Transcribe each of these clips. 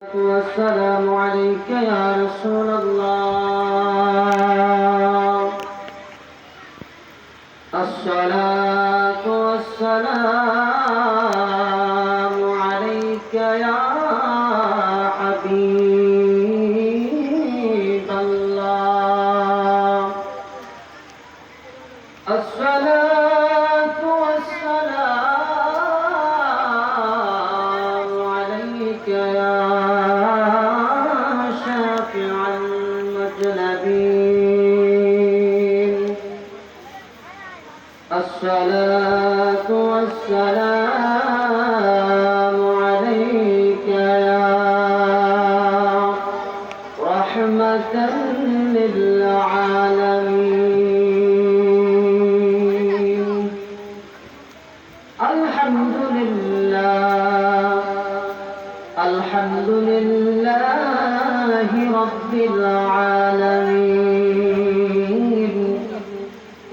والسلام عليك يا رسول الله. الصلاة والسلام عليك يا حبيب الله. الصلاة والسلام عليك يا شافع المذنبين. الصلاة والسلام عليك يا رحمة للعالمين. الحمد لله الحمد لله رب العالمين،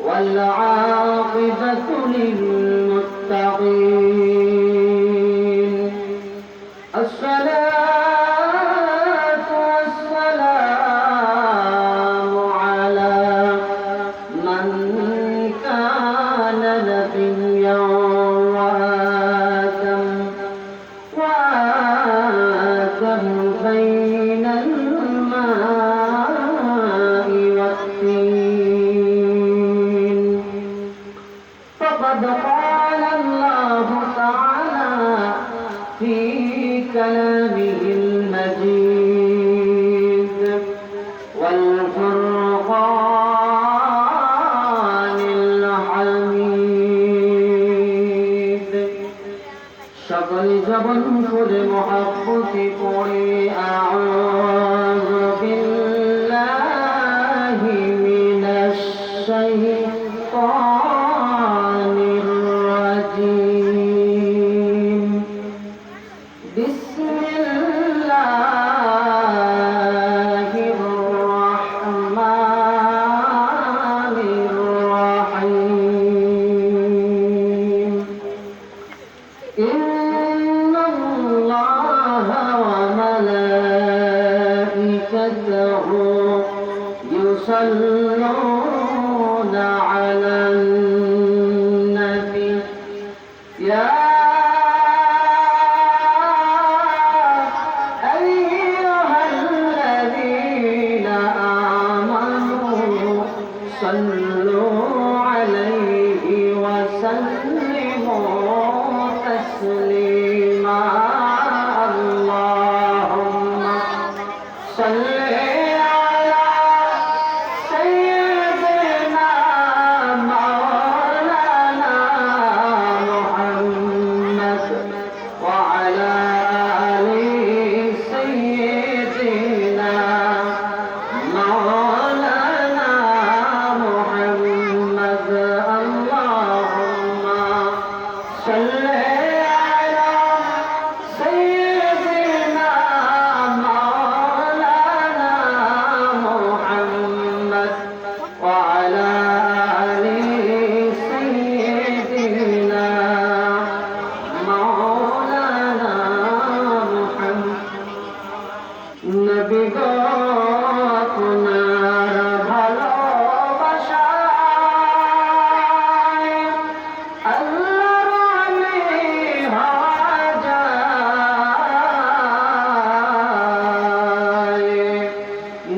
والعاقبة للمتقين. الصلاة والسلام على من كان نبيا وآدم بين الماء والطين. فقد قال الله تعالى في كلامه المجيد والفرقان الحميد. সকল জবান খুলে মহব্বতে পড়ে আউযু বিল্লাহি মিনাশ শাইতানির রাজীম। বিসমিল্লাহির রাহমানির রাহিম। إن الله وملائكته يصلون على النبي يا أيها الذين آمنوا صلوا عليه وسلموا تسليما. اللهم صل على سيدنا مولانا محمد وعلى آل سيدنا مولانا محمد. اللهم صل নবী গো আপনার ভালোবাসায় আল্লাহর আমি হওয়া যায়।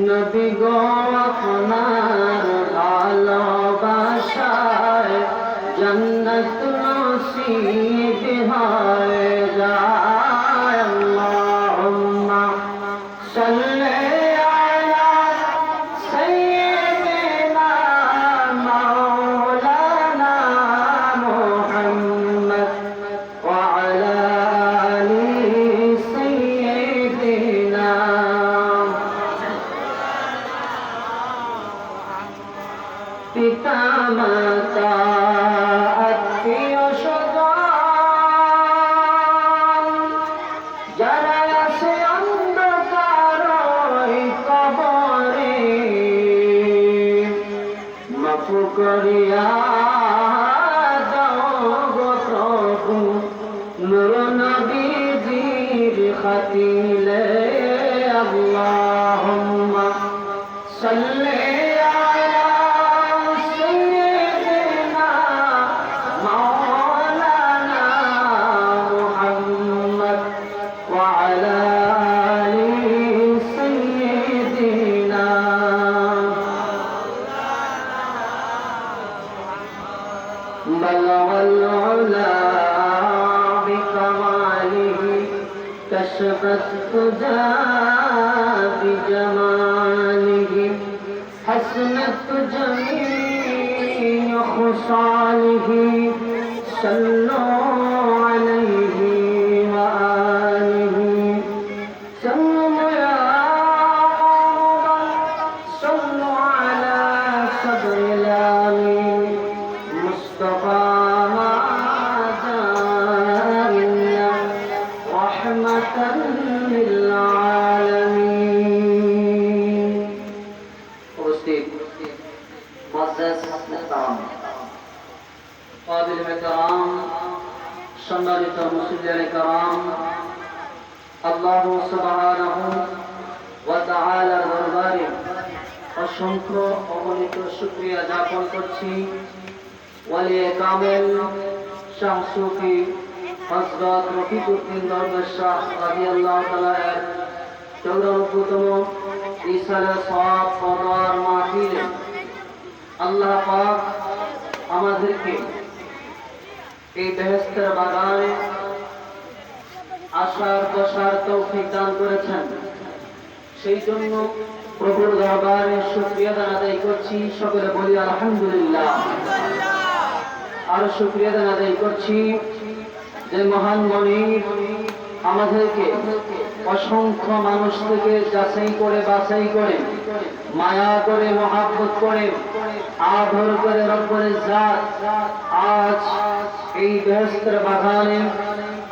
নবী গো আপনার ভালোবাসায় জান্নাত নসিব হয়ে যায়। আল্লাহুম্মা صل على سيدنا مولانا محمد وعلى آل سيدنا. পিতা মাতা আত্মীয় স্বজন اللهم صل على سيدنا مولانا محمد وعلى آل سيدنا بلغ العلا بكماله كشف الدجى بجماله حسنت جميع خصاله صلوا عليه وآله صلوا يا رب صلوا على صدر الأمين مصطفى ما جاء إلا رحمة للعالمين. উপস্থিত মুআজ্জাজ মুহতারাম কাবিল মেহতারাম সম্মানিত মুসলিম کرام, আল্লাহ সুবহানাহু ওয়া তাআলার দরবারে অসংখ্য অগণিত শুকরিয়া জ্ঞাপন করছি। ওয়ালি কামেল শাহ সুফি হযরত রফিকুদ্দিন দরবেশ শাহ রাদিয়াল্লাহু তাআলা এর 94তম ইসালে সওয়াব পড়ার মাহফিলে আল্লাহ পাক আমাদেরকে এই বেহেশতের বাগানে আসার বসার তৌফিক দান করেছেন। সেই জন্য প্রভুর দরবারে শুকরিয়া আদায় করছি। সকলে বলি আলহামদুলিল্লাহ। আর শুকরিয়া আদায় করছি যে মহান মনিব আমাদেরকে অসংখ্য মানুষ থেকে যাচাই করে বাছাই করে মায়া করে মহাব্বত করে আদর করে রব্বুল ইজ্জত আজ এই বেহেশতের বাগানে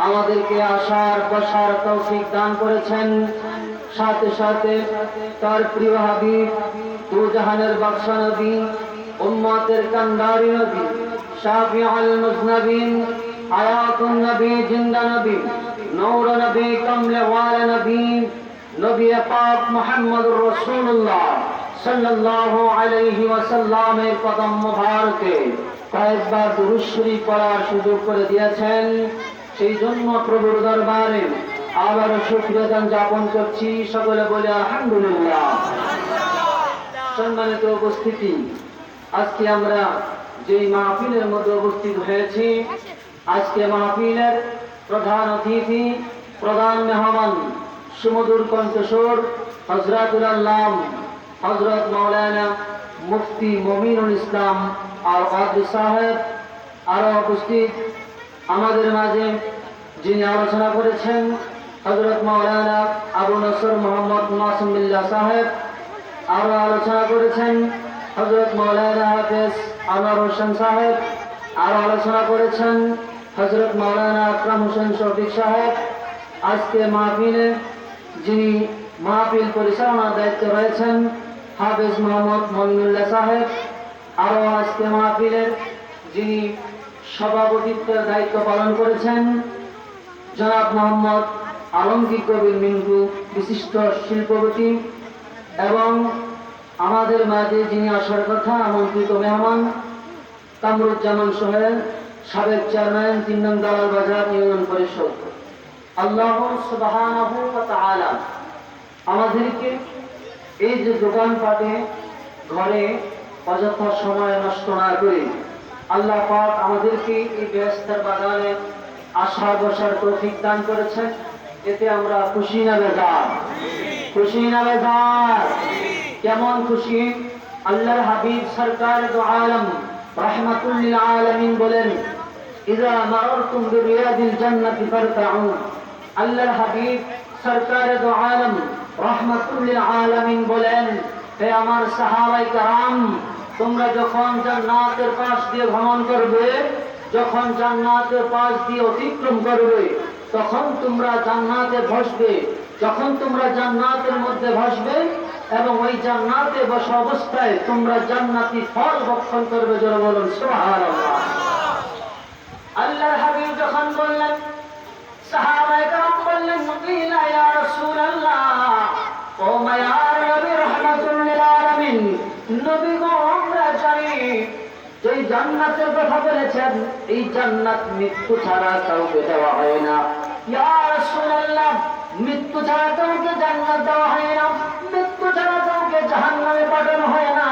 আমাদেরকে আসার বসার তৌফিক দান করেছেন। সাথে সাথে তার প্রিয় হাবিব দু জাহানের বাদশা নবী উম্মতের কান্ডারি নবী শাফিউল মুজনবিন হায়াতুন নবী জিন্দা নবী নূর নবী কমলে ওয়ালা নবী নবী পাক মুহাম্মদুর রাসূলুল্লাহ সাল্লাল্লাহু আলাইহি ওয়াসাল্লামের কদম মোবারকে কয়েকবার দুরূদ শরীফ পড়ার সুযোগ করে দিয়েছেন। সেই জন্য প্রভুর দরবারে আবার শুকরিয়া জ্ঞাপন করছি। সকলে বলে আলহামদুলিল্লাহ। সম্মানিত উপস্থিতি, আজকে আমরা যে মাহফিলের মধ্যে উপস্থিত হয়েছি, আজকে মাহফিলের প্রধান অতিথি, প্রধান মেহমান, সুমধুর কণ্ঠস্বর হযরতুল আল্লাম হযরত মাওলানা মুফতি মমিনুল ইসলাম আর কাদরি সাহেব। আরো উপস্থিত আমাদের মাঝে যিনি আলোচনা করেছেন হযরত মাওলানা আবু নসর মোহাম্মদ মাসুম বিল্লাহ সাহেব। আরো আলোচনা করেছেন হযরত মাওলানা হাফেজ আনোয়ার হোসেন সাহেব। আরো আলোচনা করেছেন হযরত মাওলানা আকরাম হোসেন শফিক সাহেব। আজকে মাহফিলে যিনি মাহফিল পরিচালনার দায়িত্বে রয়েছেন হাফেজ মোহাম্মদ মমিনুল্লাহ সাহেব। আরো আজকে মাহফিলের যিনি সভাপতিত্বের দায়িত্ব পালন করেছেন জনাব মোহাম্মদ আলমগীর কবির মিন্টু, বিশিষ্ট শিল্পপতি। এবং আমাদের মাঝে যিনি আসার কথা আমন্ত্রিত মেহমান কামরুজ্জামান সোহেল, সাবেক চেয়ারম্যান ৩ নং দালাল বাজার ইউনিয়ন পরিষদ। আল্লাহ সুবহানাহু ওয়া তাআলা আমাদেরকে এই যে দোকানপাটে ঘরে অযথা সময় নষ্ট না করে আল্লাহ পাক আমাদেরকে এই বেহেশতের বাগানে আসার বসার তৌফিক দান করেছেন। এতে আমরা খুশি না বেজার? খুশি না বেজার? কেমন খুশি? আল্লাহর হাবিব সরকার দু আলম রাহমাতুল লিল আলামিন বলেন, ইযা মারারতুম বিরিয়াদিল জান্নাতি ফারতাউ। আল্লাহর হাবিব সরকার দু আলম রাহমাতুল লিল আলামিন বলেন, হে আমার সাহাবায়ে কেরাম, তোমরা যখন জান্নাতের পাশ দিয়ে ভ্রমণ করবে, যখন জান্নাতের পাশ দিয়ে অতিক্রম করবে, তখন তোমরা জান্নাতে বসবে। যখন তোমরা জান্নাতের মধ্যে বসবে এবং ওই জান্নাতে বসা অবস্থায় তোমরা জান্নাতি ফল ভক্ষণ করবে। যারা বলুন সুবহানাল্লাহ। আল্লাহর হাবিব যখন বললেন, সাহাবায়ে কেরাম বললেন, ইয়া রাসূলুল্লাহ, জান্নাতের কথা বলেছেন, এই জান্নাত মৃত্যু ছাড়া কাউকে দেওয়া হয় না। ইয়া রাসূলুল্লাহ, মৃত্যু ছাড়া কাউকে জান্নাত দেওয়া হয় না, মৃত্যু ছাড়া কাউকে জাহান্নামে পাঠানো হয় না।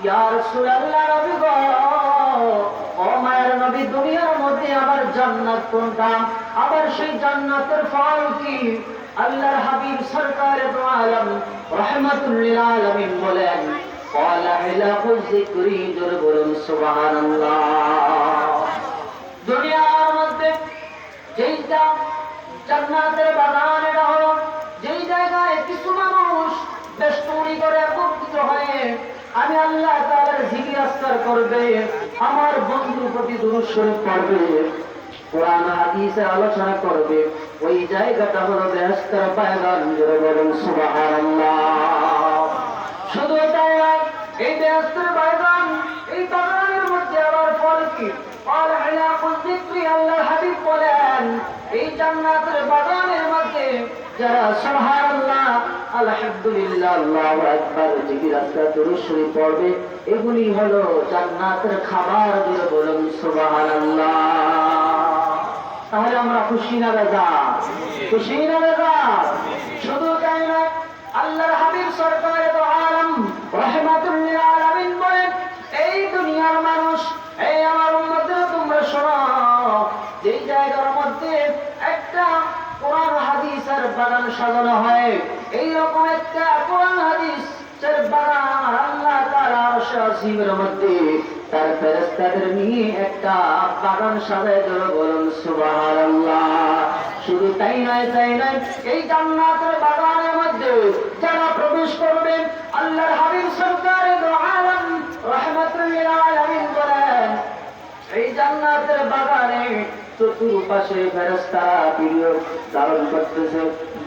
ইয়া রাসূলুল্লাহ, নবী গো, ও মায়ের নবী, দুনিয়ার মধ্যে আবার জান্নাত কোনটা? আবার সেই জান্নাতের ফল কি? আল্লাহর হাবিব সরকার দু আলম রাহমাতুল লিল আলামিন বলেন, ক্বালা হিলাকুল যিকরি, জোরে বলুন সুবহানাল্লাহ। দুনিয়ার মধ্যে যেইটা জান্নাতের বাগান, এটা হলো যেই জায়গায় কিছু মানুষ বেষ্টনী করে একত্রিত হয়ে আমি আল্লাহ তাআলার জিকির আজকার করবে, আমার বন্ধুর প্রতি দুরূদ শরীফ পড়বে, কোরআন হাদিসের আলোচনা করবে, ওই জায়গাটা হলো বেহেশতের বাগান, জোরে বলুন সুবহানাল্লাহ। শুধু তাই নয়, এই বেহেশতের বাগান, এই বাগানের মধ্যে আবার ফল কি? ফল হিলাকুল যিকরি। আল্লাহর হাবিব বলেন, এই জান্নাতের বাগানের মধ্যে যারা সুবহানাল্লাহ, আলহামদুলিল্লাহ, আল্লাহু আকবার জিকির আজকার দুরূদ শরীফ পড়বে, এগুলি হলো জান্নাতের খাবার, জোরে বলুন সুবহানাল্লাহ। তাহলে আমরা খুশি না বেজা? খুশি না বেজা? শুধু তাই না, আল্লাহর হাবিব সরকার দু আলম রাহমাতুল লিল আলামিন বলেন, এই দুনিয়ার মানুষ, এই আমার উম্মতরা, তোমরা শোনো, যেই জায়গার মধ্যে একটা কোরআন হাদিসের বাগান সাজানো হয়, এইরকম একটা কোরআন হাদিসের বাগান আল্লাহ তাআলা আরশে আজিমের মধ্যে তার ফেরেশতাদের নিয়ে একটা বাগান সাজায়, জোরে বলুন সুবহানাল্লাহ। শুধু তাই নয়, এই জান্নাতের বাগানের মধ্যে যারা প্রবেশ করবেন, আল্লাহর হাবিব সরকার দু আলম রাহমাতুল লিল আলামিন বলেন, এই জান্নাতের বাগানে চতুর্পাশে ফেরেশতারা পিরিয়ড ধারণ করতেছে,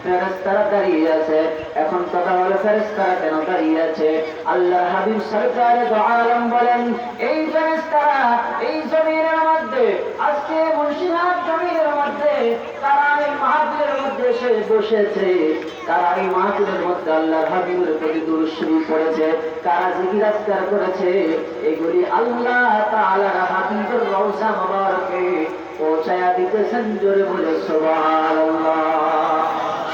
ফেরেশতারা দাঁড়িয়ে আছে। এখন কথা হলো, ফেরেশতারা কেন দাঁড়িয়ে আছে? আল্লাহর হাবিব সরকার দু আলম বলেন, এই ফেরেশতারা এই জমিনের মধ্যে, আজকে মুন্সিরহাট জমিনের মধ্যে তারা এই মাহফিলের মধ্যে এসে বসেছে, তারা এই মাহফিলের মধ্যে আল্লাহর হাবিবের প্রতি দুরূদ শরীফ পড়েছে, তারা জিকির আজকার করেছে, এগুলি আল্লাহ তাআলার হাবিবের রওজা মুবারকে পৌঁছায়া দিতেছেন, জোরে বলে সুবহানাল্লাহ।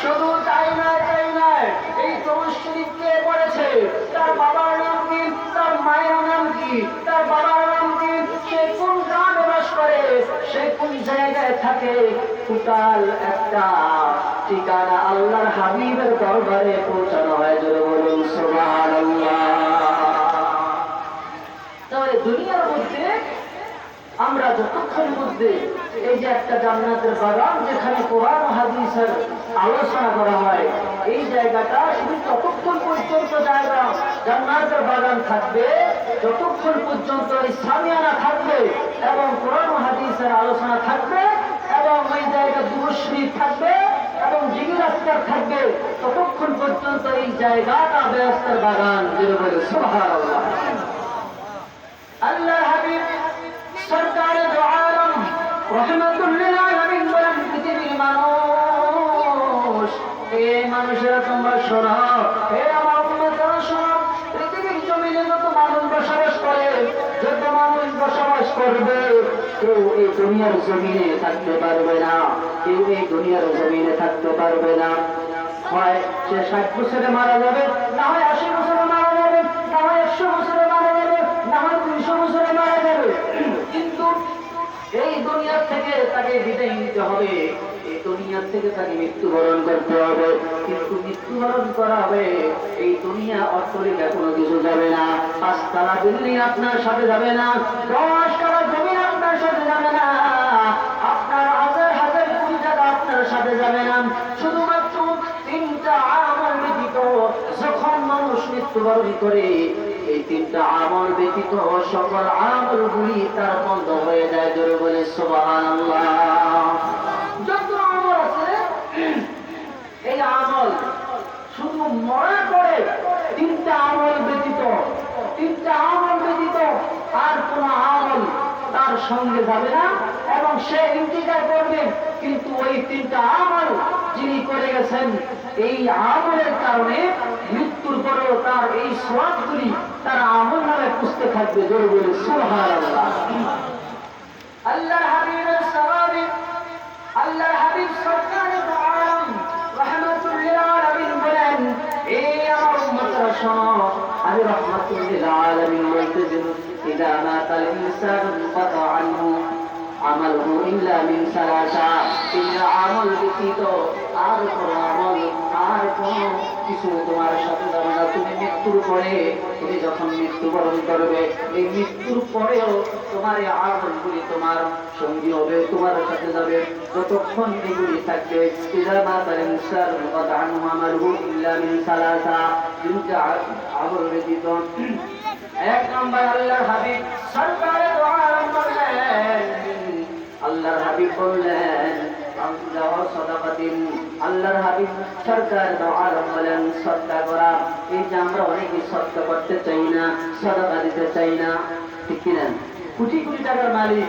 শুধু তাই নয়, এই দুরূদ শরীফ কে পড়েছে? তার বাবার নাম কি? তার মায়ের নাম কি? তার বাবার নাম কি? সে কোন গ্রামে বাস করে? সে কোন জায়গায় থাকে? টোটাল একটা ঠিকানা আল্লাহর হাবিবের দরবারে পৌঁছানো হয়, জোরে বলুন সুবহানাল্লাহ। তাহলে দুনিয়ার মধ্যে আমরা যতক্ষণ মধ্যে এই যে একটা জান্নাতের বাগান, যেখানে কোরআন হাদিসের আলোচনা করা হয়, এই জায়গাটা শুধু ততক্ষণ পর্যন্ত জায়গা জান্নাতের বাগান থাকবে, যতক্ষণ পর্যন্ত ইসলামিয়ানা থাকবে এবং কোরআন হাদিসের আলোচনা থাকবে এবং ওই জায়গা দুরূদ শরীফ থাকবে এবং জিকির আজকার থাকবে, ততক্ষণ পর্যন্ত এই জায়গাটা বেহেশতের বাগান, জোরে বলে সুবহানাল্লাহ। আল্লাহর হাবিব সরকার দু আলম রাহমাতুল লিল আলামিন বলেন, পৃথিবীর মানুষ, এই মানুষেরা তোমরা শোনো, হে আমার উম্মতরা শোনো, পৃথিবীর জমিনে যত মানুষ বসবাস করে, যত মানুষ বসবাস করবে, কেউ এই দুনিয়ার জমিনে থাকতে পারবে না, কেউ এই দুনিয়ার জমিনে থাকতে পারবে না। হয় সে 60 বছরে মারা যাবে, না হয় 80 বছরে মারা যাবে, না হয় 100 বছরে মারা যাবে, না হয় 200 বছরে মারা যাবে, কিন্তু এই দুনিয়ার থেকে তাকে বিদায় নিতে হবে, এই দুনিয়ার থেকে তাকে মৃত্যুবরণ করতে হবে। কিন্তু মৃত্যুবরণ করা হবে, এই দুনিয়া অট্টালিকা কোনো কিছু যাবে না, 5 তলা বিল্ডিং আপনার সাথে যাবে না, 10 কাঠা জমি আপনার সাথে যাবে না, আপনার হাজার হাজার কোটি টাকা আপনার সাথে যাবে না, শুধুমাত্র 3টা আমল ব্যতীত যখন মানুষ মৃত্যুবরণ করে, এই 3টা আমল ব্যতীত সকল আমলগুলি তার বন্ধ হয়ে যায়, জোরে বলে সুবহানাল্লাহ। যত আমল আছে, এই আমল শুধু মরার পরে 3টা আমল ব্যতীত, 3টা আমল ব্যতীত আর কোন আমল তার সঙ্গে যাবে না এবং সে ইন্তিকাল করবে, কিন্তু ওই তিনটা আমল যিনি করে গেছেন, এই আমলের কারণে মৃত্যুর পরেও তার এই সওয়াবগুলি তার আমল নামে পুষতে থাকবে। জোরে বলে সুবহানাল্লাহ। আল্লাহর হাবিবের সওয়াবে আল্লাহর হাবিব সরকারে দু আলম রাহমাতুল লিল আলামিন বলেন, এই আমার উম্মতরা শোনো, আমি রাহমাতুল লিল আলামিন বলতেছি, ইদা মাতাল ইনসানু ইনকাতা আনহু আমালহু ইল্লা মিন সালাসা, ইল্লা আমল ব্যতীত আর কোনো আমল, আর কোনো কিছু তোমার সাথে যাবে না। তুমি মৃত্যুর পরে, তুমি যখন মৃত্যুবরণ করবে, এই মৃত্যুর পরেও তোমার এই আমলগুলি তোমার সঙ্গী হবে, তোমার সাথে যাবে যতক্ষণ এগুলি থাকবে। ইদা মাতাল ইনসানু ইনকাতা আনহু আমালহু ইল্লা মিন সালাসা, তিনটা আমল ব্যতীত। এক নম্বর, আল্লাহর হাবিব সরকারে দু আলম বললেন, আল্লাহর হাবিব বললেন আল্লাহর হাবিব সরকার দু আলম বলেন সদকা করা। এই যে আমরা অনেকে সদকা করতে চাই না, সাদাকা দিতে চাই না, ঠিক কিনা? কোটি কোটি টাকার মালিক,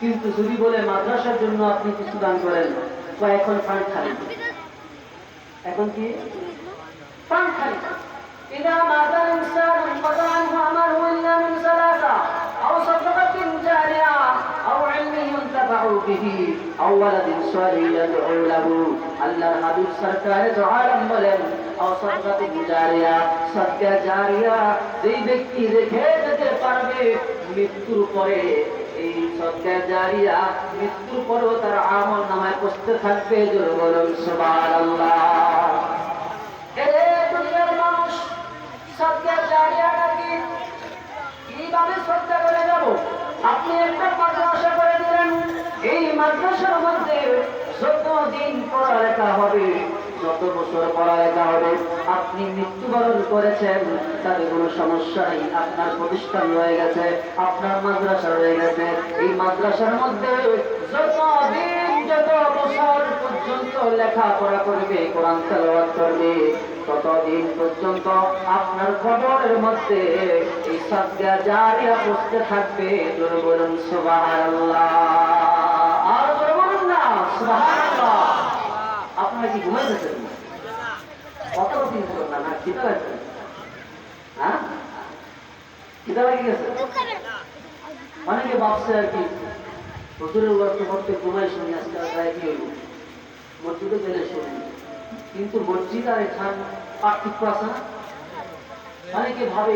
কিন্তু যদি বলে মাদ্রাসার জন্য আপনি কিছু দান করেন, তো এখন ফান্ড খালি, এখন কি ফান্ড খালি। إذا مات الإنسان انقطع عنه عمله إلا من ثلاثة، أو صدقة جارية، أو علم ينتفع به، أو ولد صالح يدعو له। আল্লাহর হাবিব সরকারে দু আলম বলেন, أو صدقة جارية, সদকা জারিয়া, যেই ব্যক্তি রেখে যেতে পারবে মৃত্যুর পরে, এই সদকা জারিয়া মৃত্যুর পরেও তার আমল নামায় পৌঁছতে থাকবে। জোরে বলুন সুবহানাল্লাহ। সদকা জারিয়াটা কি, কিভাবে সদকা করে যাব? আপনি একটা মাদ্রাসা করে দিলেন, এই মাদ্রাসার মধ্যে যত দিন পড়ালেখা হবে, যত বছর পড়ালেখা হবে, আপনি মৃত্যুবরণ করেছেন, তাতে কোনো সমস্যা নেই। আপনার প্রতিষ্ঠান রয়ে গেছে, আপনার মাদ্রাসা রয়ে গেছে। এই মাদ্রাসার মধ্যে যত দিন, যত বছর পর্যন্ত লেখাপড়া করবে, কোরআন তেলাওয়াত করবে, ততদিন পর্যন্ত আপনার কবরের মধ্যে এই সদকা জারিয়া পৌঁছতে থাকবে। জোরে বলুন সুবহানাল্লাহ। আর জোরে বলুন না সুবহানাল্লাহ। আপনারা কি ঘুমাইতেছেন? কত দিন করলেন না? খিদা লাগছে? হ্যাঁ, খিদা লেগে গেছে? অনেকে ভাবছে আর কি হুজুরের ওয়াজ করতে ঘুমাই, শুনি আজকে প্রায় কি হইব, মসজিদে গেলে শুনি, কিন্তু মসজিদ আর এখান পার্থক্য আছে না? অনেকে ভাবে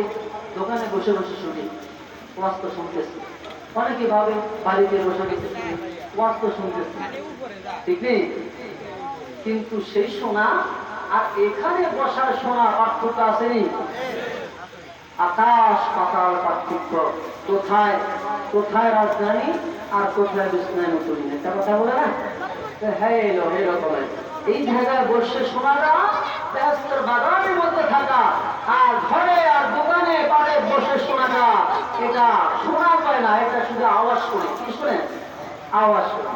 দোকানে বসে বসে শুনি, ওয়াজ তো শুনতেছি। অনেকে ভাবে বাড়িতে বসে বসে শুনি, ওয়াজ তো শুনতেছি, ঠিক নেই? কিন্তু সেই শোনা আর এখানে বসার শোনা পার্থক্য আসেনি? আকাশ পাতাল পার্থক্য। কোথায় কোথায় রাজধানী আর কোথায় বিছনায় নতুন, একটা কথা বলে না? হ্যাঁ, এলো এরকম। এই জায়গায় বসে শোনাটা, ব্যস্তর বাগানের মধ্যে থাকা, আর ঘরে আর দোকানে পাড়ে বসে শোনাটা, এটা শোনা যায় না, এটা শুধু আওয়াজ করে। কি শোনেন? আওয়াজ করে।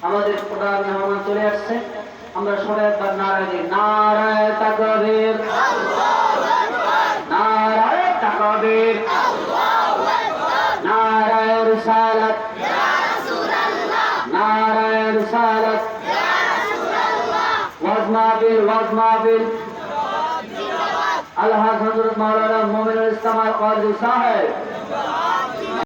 আমাদের প্রধান মেহমান চলে আসছে, আমরা সবাই একবার নারায় দিই, নারায়ে তাকবীর, নারায়ে তাকবীর, নারায়ে রিসালাত, নারায়ে রিসালাত, ওয়াজ মাহফিল, ওয়াজ মাহফিল। আল্লাহ হযরত মাওলানা মুমিনুল ইসলাম আল কাদরি সাহেব